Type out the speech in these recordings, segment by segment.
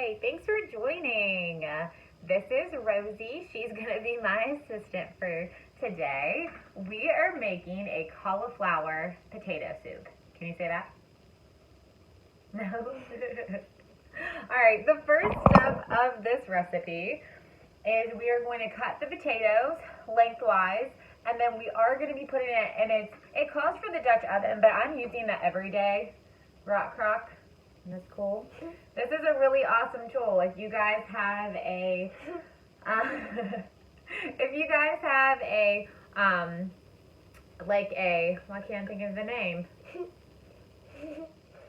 Yay! Thanks for joining. This is Rosie. She's going to be my assistant for today. We are making a cauliflower potato soup. Can you say that? No? All right, the first step of this recipe is we are going to cut the potatoes lengthwise, and then we are going to be putting it, and it calls for the Dutch oven, but I'm using the everyday rock crock. Isn't this cool? This is a really awesome tool. If you guys have a, I can't think of the name.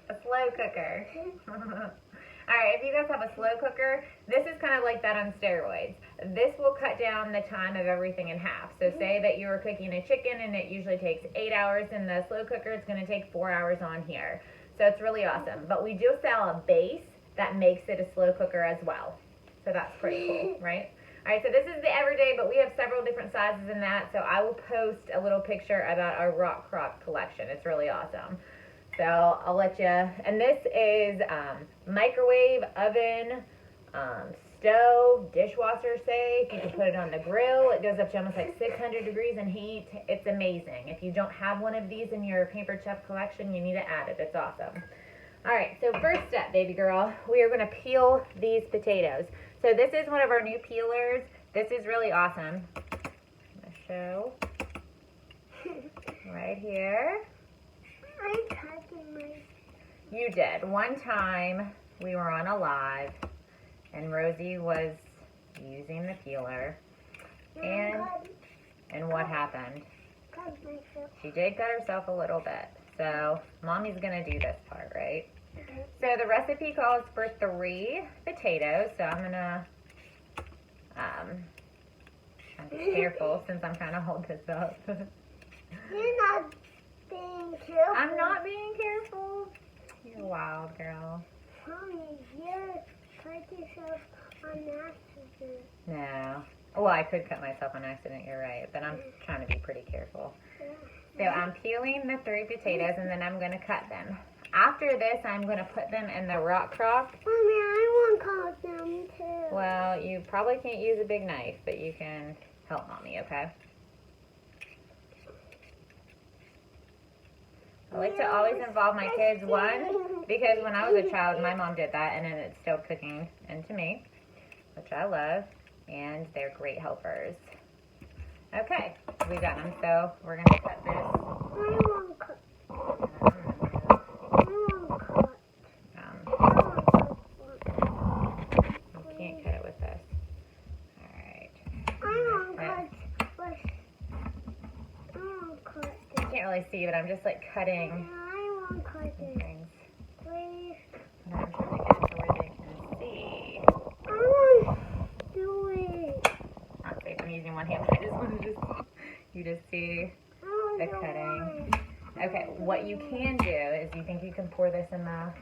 A slow cooker. Alright, if you guys have a slow cooker, this is kind of like that on steroids. This will cut down the time of everything in half. So say that you were cooking a chicken and it usually takes 8 hours in the slow cooker, it's going to take 4 hours on here. So it's really awesome. But we do sell a base that makes it a slow cooker as well. So that's pretty cool, right? Alright, so this is the everyday, but we have several different sizes in that. So I will post a little picture about our rock crock collection. It's really awesome. So I'll let you, and this is microwave, oven, stove, dishwasher safe. You can put it on the grill. It goes up to almost like 600 degrees in heat. It's amazing. If you don't have one of these in your Pampered Chef collection, you need to add it. It's awesome. All right, so first step, baby girl, we are going to peel these potatoes. So this is one of our new peelers. This is really awesome. I'm going to show right here. I cut my... You did. One time we were on a live and Rosie was using the peeler and what happened? Cut myself. She did cut herself a little bit. So mommy's gonna do this part, right? Okay. So the recipe calls for 3 potatoes. So I'm gonna be careful since I'm trying to hold this up. You're not being careful. I'm not being careful. You're wild, girl. Mommy, you cut yourself on accident. No. Well, I could cut myself on accident, you're right. But I'm trying to be pretty careful. So I'm peeling the 3 potatoes and then I'm going to cut them. After this, I'm going to put them in the rock crock. Mommy, I want to cut them too. Well, you probably can't use a big knife, but you can help mommy, okay? I like to always involve my kids, one, because when I was a child, my mom did that, and then it's still cooking into me, which I love, and they're great helpers. Okay, we got them, so we're going to cut this. I want to cut. I want to cut. You can't cut it with this. Alright. I want to cut. I want to cut this. You can't really see, but I'm just like cutting I want to cut this. things. Please. And I'm trying to get it to where they can see. I want to do it. Not safe. I'm using one hand. I just want to you just see I want the to cutting. Okay, what you can do is you think you can pour this in the...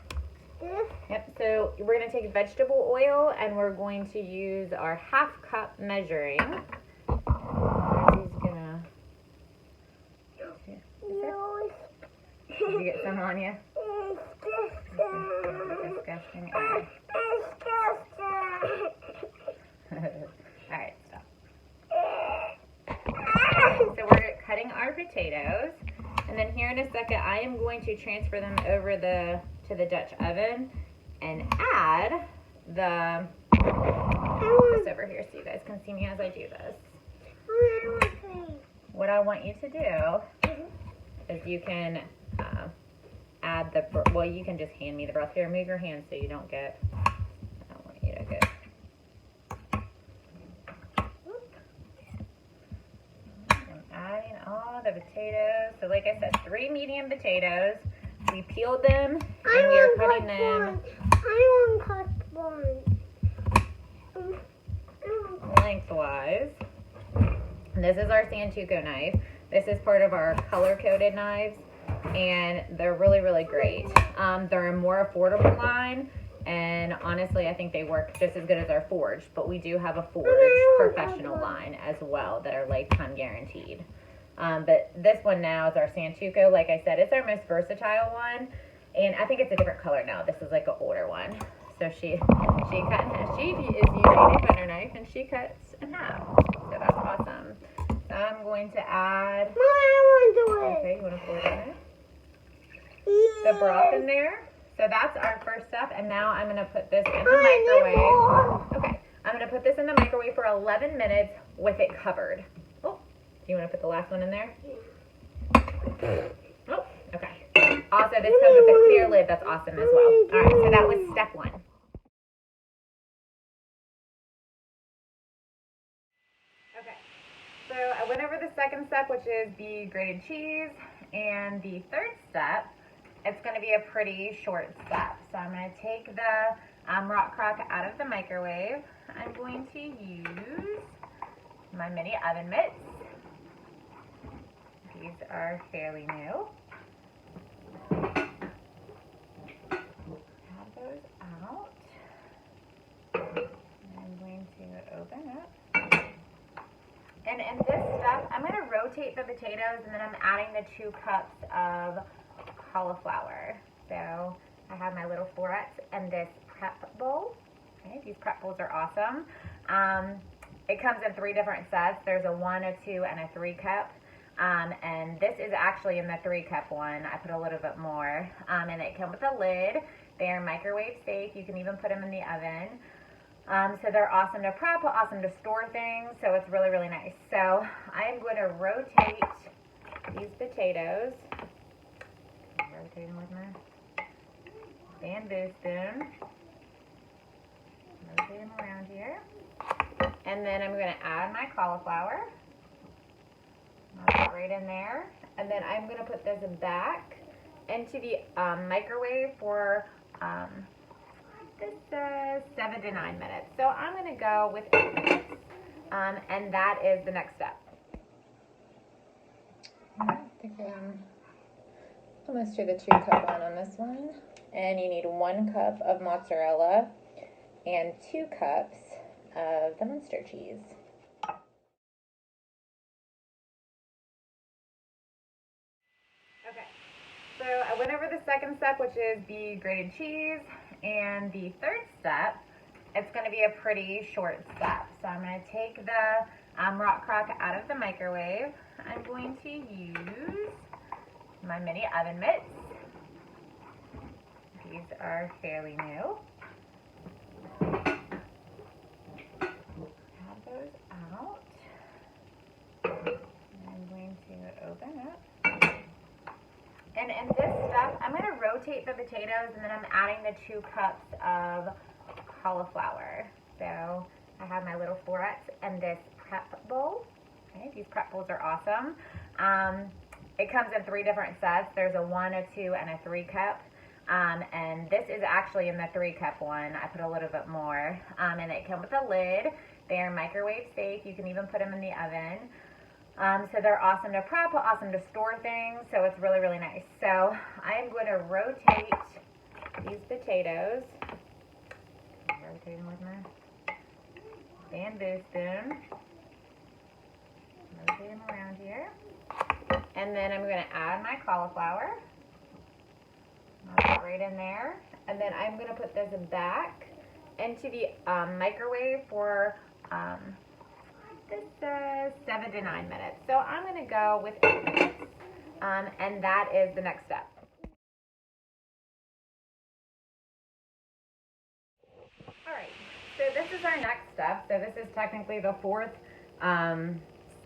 This? Yep, so we're going to take vegetable oil and we're going to use our 1/2 cup measuring. Rosie's gonna... No, Did you get some on you? it's Disgusting. Alright, stop. So we're cutting our potatoes, and then here in a second I am going to transfer them over to the Dutch oven and add the this over here so you guys can see me as I do this. What I want you to do is you can add the, well, you can just hand me the broth. Here, move your hands so you don't get, I don't want you to get. I'm adding all the potatoes. So like I said, 3 medium potatoes. We peeled them and we are cutting them I want to cut one. lengthwise. This is our Santuco knife. This is part of our color-coded knives, and they're really, really great. They're a more affordable line, and honestly, I think they work just as good as our forged, but we do have a forged professional line as well that are lifetime guaranteed. But this one now is our Santuco. Like I said, it's our most versatile one, and I think it's a different color now. This is like an older one. So she is using a butter knife and she cuts in half. So that's awesome. So I'm going to add. Mom, I want to do it. Okay, you want to pour it in there? The broth in there. So that's our first step, and now I'm going to put this in the microwave. Okay, I'm going to put this in the microwave for 11 minutes with it covered. Oh, you want to put the last one in there? Oh, okay. Also, this comes with a clear lid. That's awesome as well. All right, so that was step one. Okay, so I went over the second step, which is the grated cheese, and the third step, it's going to be a pretty short step. So I'm going to take the rock crock out of the microwave. I'm going to use my mini oven mitts. These are fairly new. Have those out. I'm going to open up. And in this step, I'm going to rotate the potatoes, and then I'm adding the 2 cups of cauliflower. So I have my little florets and this prep bowl. Okay, these prep bowls are awesome. It comes in 3 different sets. There's a 1, a 2, and a 3 cup. And this is actually in the 3 cup one. I put a little bit more. And they come with a lid. They are microwave safe. You can even put them in the oven. So they're awesome to prep, awesome to store things. So it's really, really nice. So I am going to rotate these potatoes. Rotating with my bamboo spoon. Rotate them around here. And then I'm going to add my cauliflower. I'll put it right in there. And then I'm going to put this back into the microwave for, this says 7 to 9 minutes. So I'm going to go with 8 minutes. And that is the next step. I think I'm almost to the 2 cup one on this one. And you need 1 cup of mozzarella and 2 cups of the Munster cheese. Okay, so I went over the second step, which is the grated cheese, and the third step, it's going to be a pretty short step. So I'm going to take the rock crock out of the microwave. I'm going to use my mini oven mitts. These are fairly new. Have those out. I'm going to open up. And in this step, I'm going to rotate the potatoes, and then I'm adding the 2 cups of cauliflower. So I have my little florets and this prep bowl. Okay, these prep bowls are awesome. It comes in 3 different sets. There's a 1, a 2, and a 3 cup. And this is actually in the 3 cup one. I put a little bit more. And they come with a lid. They are microwave safe. You can even put them in the oven. So they're awesome to prep, awesome to store things. So it's really, really nice. So I am going to rotate these potatoes. Rotating with my bamboo spoon. Rotate them around here. And then I'm going to add my cauliflower. I'll put it right in there. And then I'm going to put this back into the microwave for, this says 7 to 9 minutes. So I'm going to go with 8 minutes. And that is the next step. Alright, so this is our next step. So this is technically the 4th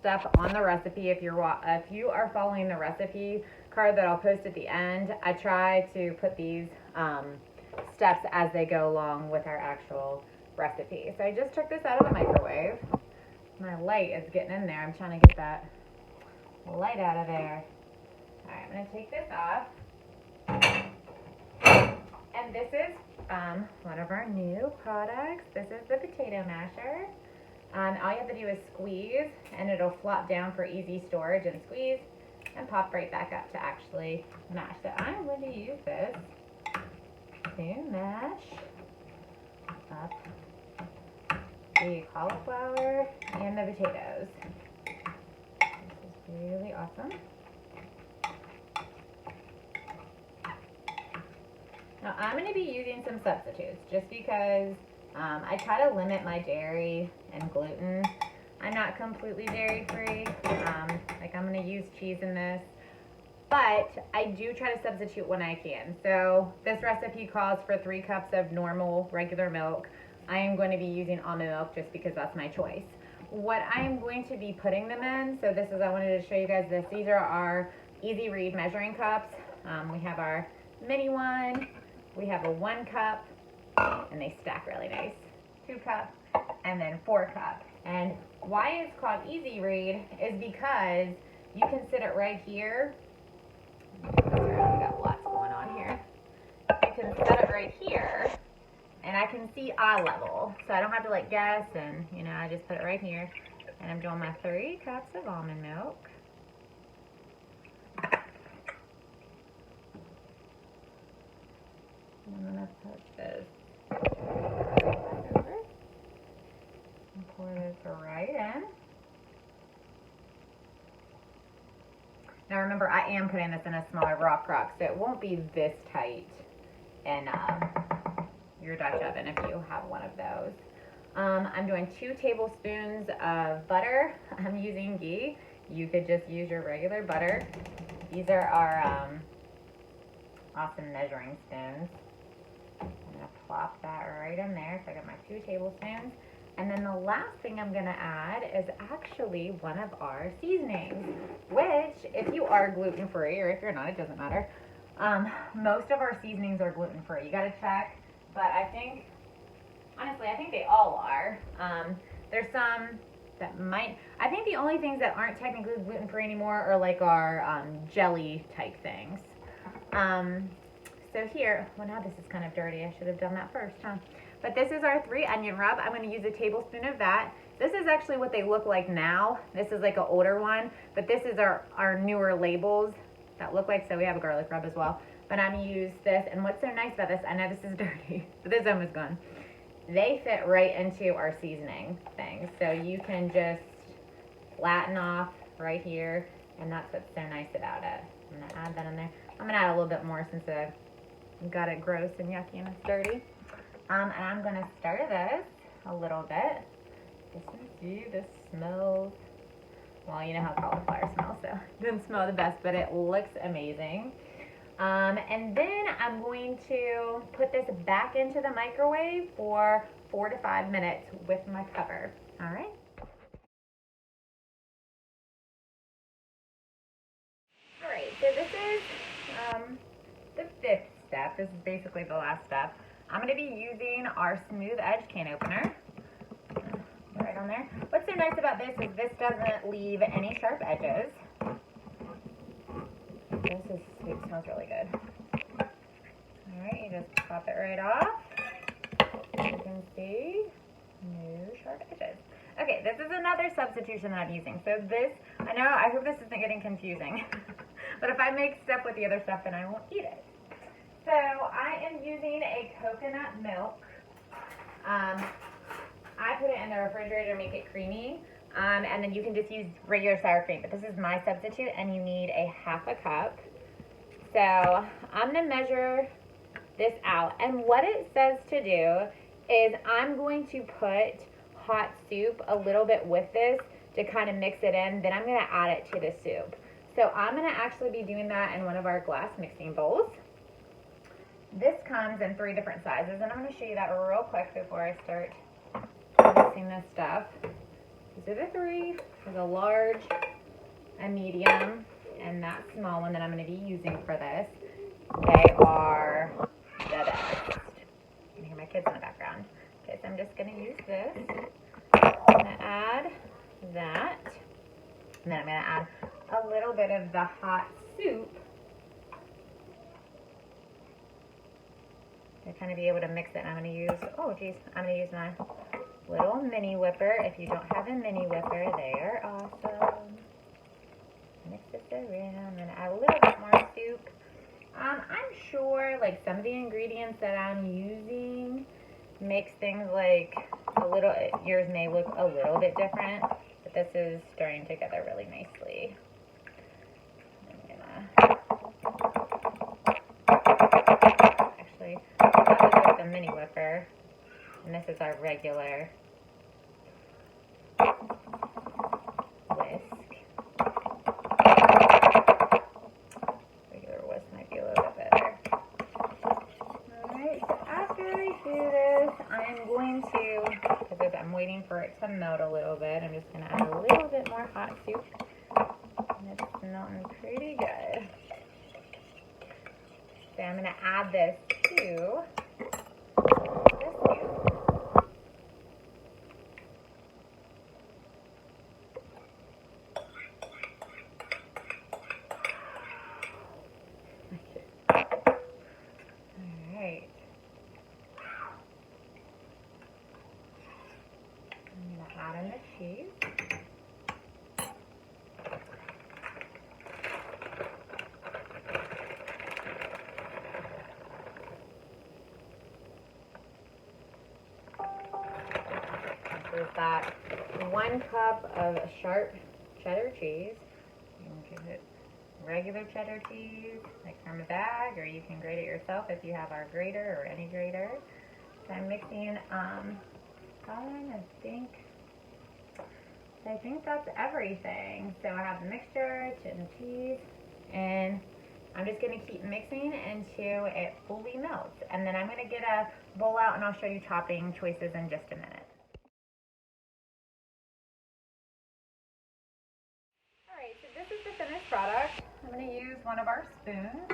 step on the recipe. If you are following the recipe card that I'll post at the end, I try to put these steps as they go along with our actual recipe. So I just took this out of the microwave. My light is getting in there. I'm trying to get that light out of there. Alright, I'm going to take this off. And this is one of our new products. This is the potato masher. All you have to do is squeeze, and it'll flop down for easy storage, and squeeze and pop right back up to actually mash. So I'm going to use this to mash up the cauliflower and the potatoes. This is really awesome. Now I'm going to be using some substitutes just because I try to limit my dairy and gluten. I'm not completely dairy free. Like I'm going to use cheese in this, but I do try to substitute when I can. So this recipe calls for 3 cups of normal regular milk. I am going to be using almond milk just because that's my choice. What I am going to be putting them in, so this is, I wanted to show you guys this. These are our Easy Read measuring cups. We have our mini one, we have a 1 cup, and they stack really nice. 2 cup, and then 4 cup. And why it's called Easy Read is because you can sit it right here. We got lots going on here. You can set it right here, and I can see eye level, so I don't have to like guess, and you know, I just put it right here. And I'm doing my 3 cups of almond milk. I'm gonna put this over and pour this right in. Now remember, I am putting this in a smaller rock crock, so it won't be this tight in your Dutch oven if you have one of those. I'm doing 2 tablespoons of butter. I'm using ghee. You could just use your regular butter. These are our awesome measuring spoons. I'm gonna plop that right in there. So I got my 2 tablespoons. And then the last thing I'm gonna add is actually one of our seasonings, which if you are gluten-free, or if you're not, it doesn't matter. Most of our seasonings are gluten-free. You gotta check, but I think, honestly, I think they all are. There's some that might, I think the only things that aren't technically gluten-free anymore are like our jelly type things. So here, well now this is kind of dirty. I should have done that first, huh? But this is our 3 onion rub. I'm going to use a tablespoon of that. This is actually what they look like now. This is like an older one, but this is our newer labels that look like, so we have a garlic rub as well. But I'm going to use this, and what's so nice about this, I know this is dirty, but this is almost gone. They fit right into our seasoning thing. So you can just flatten off right here, and that's what's so nice about it. I'm going to add that in there. I'm going to add a little bit more since I've got it gross and yucky and it's dirty. And I'm going to stir this a little bit. This smells, well, you know how cauliflower smells, so it doesn't smell the best, but it looks amazing. And then I'm going to put this back into the microwave for 4 to 5 minutes with my cover. All right. All right, so this is the 5th step. This is basically the last step. I'm going to be using our smooth edge can opener. Right on there. What's so nice about this is this doesn't leave any sharp edges. This is sweet, smells really good. Alright, you just pop it right off. You can see no sharp edges. Okay, this is another substitution that I'm using. So this, I hope this isn't getting confusing. But if I make stuff with the other stuff, then I won't eat it. So I am using a coconut milk. I put it in the refrigerator to make it creamy, and then you can just use regular sour cream, but this is my substitute, and you need a 1/2 cup. So I'm going to measure this out, and what it says to do is I'm going to put hot soup a little bit with this to kind of mix it in, then I'm going to add it to the soup. So I'm going to actually be doing that in one of our glass mixing bowls. This comes in 3 different sizes, and I'm going to show you that real quick before I start mixing this stuff. These are the 3. There's a large, a medium, and that small one that I'm going to be using for this. They are the best. You can hear my kids in the background. Okay, so I'm just going to use this. I'm going to add that. And then I'm going to add a little bit of the hot soup to kind of be able to mix it. And I'm going to use, I'm going to use my little mini whipper. If you don't have a mini whipper, they are awesome. Mix this around. I'm going to add a little bit more soup. I'm sure like some of the ingredients that I'm using makes things like yours may look a little bit different, but this is stirring together really nicely. I'm gonna, actually actually. That was with the mini whipper. And this is our regular whisk. Regular whisk might be a little bit better. Alright, so after we do this, I'm going to, because I'm waiting for it to melt a little bit, I'm just going to add a little bit more hot soup. And it's smelling pretty good. So I'm going to add this to this soup. Alright. I'm going to add in the cheese. This is that 1 cup of sharp cheddar cheese. You can give it regular cheddar cheese, like from a bag, or you can grate it yourself if you have our grater or any grater. So I'm mixing, I think that's everything. So I have the mixture, and cheese, and I'm just going to keep mixing until it fully melts. And then I'm going to get a bowl out and I'll show you chopping choices in just a minute. Alright, so this is the finished product. I'm going to use one of our spoons,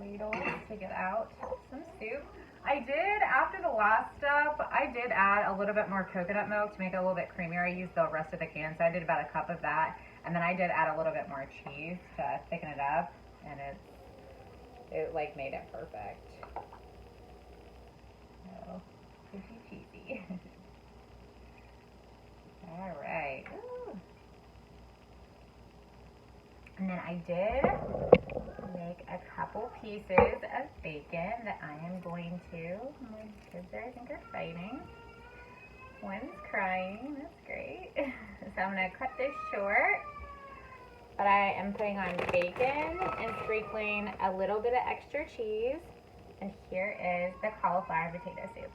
ladles, to get out some soup. I did, after the last step, I did add a little bit more coconut milk to make it a little bit creamier. I used the rest of the can, so I did about a cup of that. And then I did add a little bit more cheese to thicken it up, and it like made it perfect. So, cheesy. All right. Ooh. And then I did make a couple pieces of bacon that I am going to, my kids there I think are fighting. One's crying, that's great. So I'm going to cut this short. But I am putting on bacon and sprinkling a little bit of extra cheese. And here is the cauliflower potato soup.